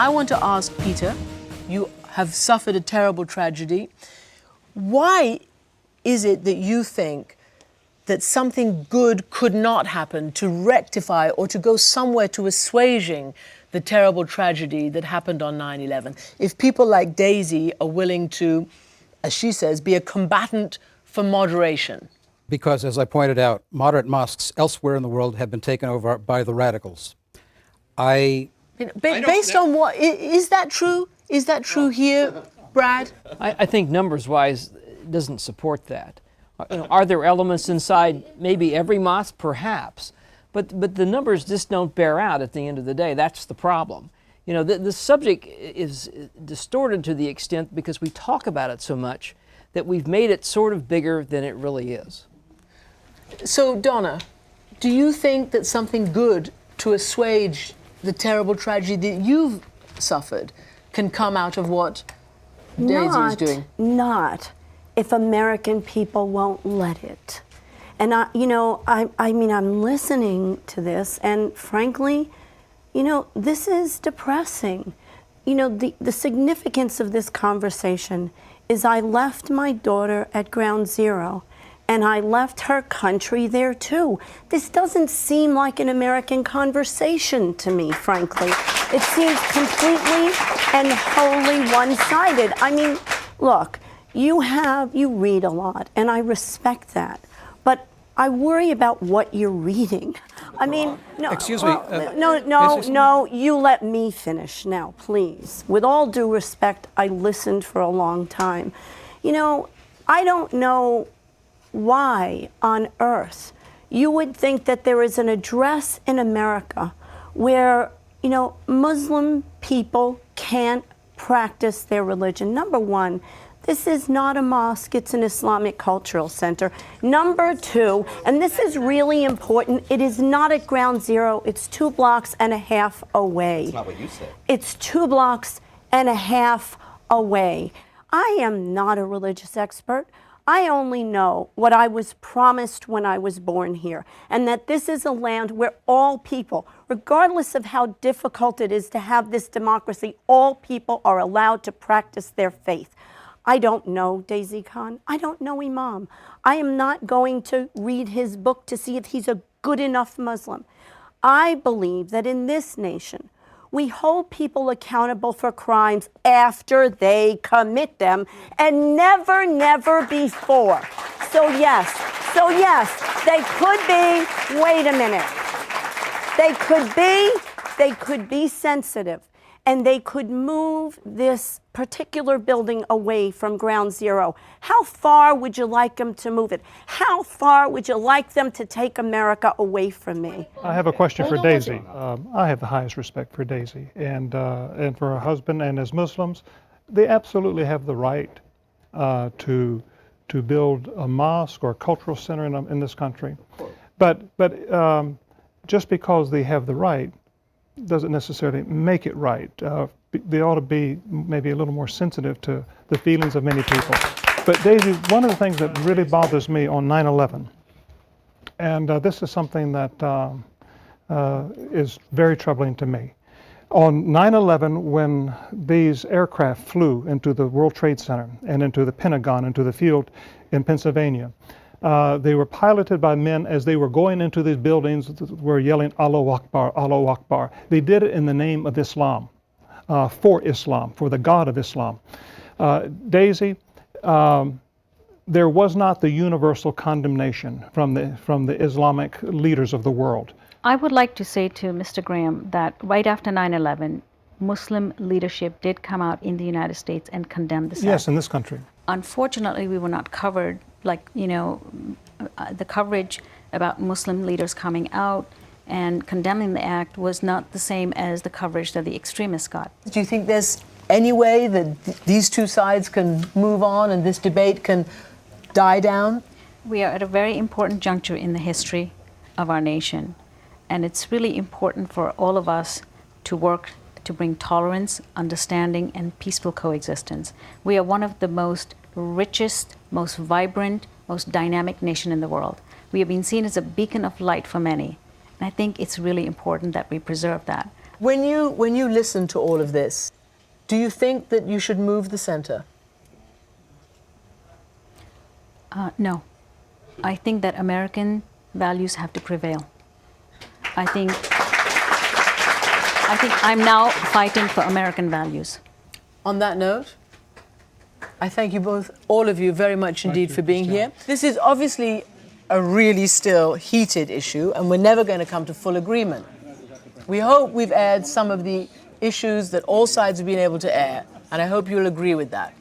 I want to ask Peter, you have suffered a terrible tragedy. Why is it that you think that something good could not happen to rectify or to go somewhere to assuaging the terrible tragedy that happened on 9/11? If people like Daisy are willing to, as she says, be a combatant for moderation. Because, as I pointed out, moderate mosques elsewhere in the world have been taken over by the radicals. Based on what? Is that true? Is that true here, Brad? I think numbers-wise, it doesn't support that. Are there elements inside maybe every mosque? Perhaps. But the numbers just don't bear out at the end of the day. That's the problem. You know, the subject is distorted to the extent because we talk about it so much that we've made it sort of bigger than it really is. So, Donna, do you think that something good to assuage the terrible tragedy that you've suffered can come out of what Daisy is doing? Not if American people won't let it. And I mean, I'm listening to this, and frankly, this is depressing. The significance of this conversation is I left my daughter at ground zero, and I left her country there too. This doesn't seem like an American conversation to me, frankly. It seems completely and wholly one-sided. I mean, look, you read a lot, and I respect that, but I worry about what you're reading. I mean, no. Excuse me. No, you let me finish now, please. With all due respect, I listened for a long time. I don't know why on earth you would think that there is an address in America where, Muslim people can't practice their religion. Number one, this is not a mosque, it's an Islamic cultural center. Number two, and this is really important, it is not at ground zero, it's 2.5 blocks away. That's not what you said. It's 2.5 blocks away. I am not a religious expert. I only know what I was promised when I was born here, and that this is a land where all people, regardless of how difficult it is to have this democracy, all people are allowed to practice their faith. I don't know Daisy Khan. I don't know Imam. I am not going to read his book to see if he's a good enough Muslim. I believe that in this nation, we hold people accountable for crimes after they commit them and never before. So yes, they could be, wait a minute, they could be sensitive, and they could move this particular building away from ground zero. How far would you like them to move it? How far would you like them to take America away from me? I have a question for Daisy. I have the highest respect for Daisy and for her husband, and as Muslims, they absolutely have the right to build a mosque or a cultural center in this country. But just because they have the right doesn't necessarily make it right. They ought to be maybe a little more sensitive to the feelings of many people. But Daisy, one of the things that really bothers me on 9/11, and this is something that is very troubling to me. On 9/11, when these aircraft flew into the World Trade Center and into the Pentagon, into the field in Pennsylvania, they were piloted by men as they were going into these buildings, were yelling, Allahu Akbar, Allahu Akbar. They did it in the name of Islam, for Islam, for the God of Islam. Daisy, there was not the universal condemnation from the Islamic leaders of the world. I would like to say to Mr. Graham that right after 9/11, Muslim leadership did come out in the United States and condemn this act. Yes, in this country. Unfortunately, we were not covered, the coverage about Muslim leaders coming out and condemning the act was not the same as the coverage that the extremists got. Do you think there's any way that these two sides can move on and this debate can die down? We are at a very important juncture in the history of our nation, and it's really important for all of us to work to bring tolerance, understanding, and peaceful coexistence. We are one of the most richest, most vibrant, most dynamic nation in the world. We have been seen as a beacon of light for many, and I think it's really important that we preserve that. When you listen to all of this, do you think that you should move the center? No. I think that American values have to prevail. I think I'm now fighting for American values. On that note, I thank you both, all of you, very much indeed for being here. This is obviously a really still heated issue, and we're never going to come to full agreement. We hope we've aired some of the issues that all sides have been able to air, and I hope you'll agree with that.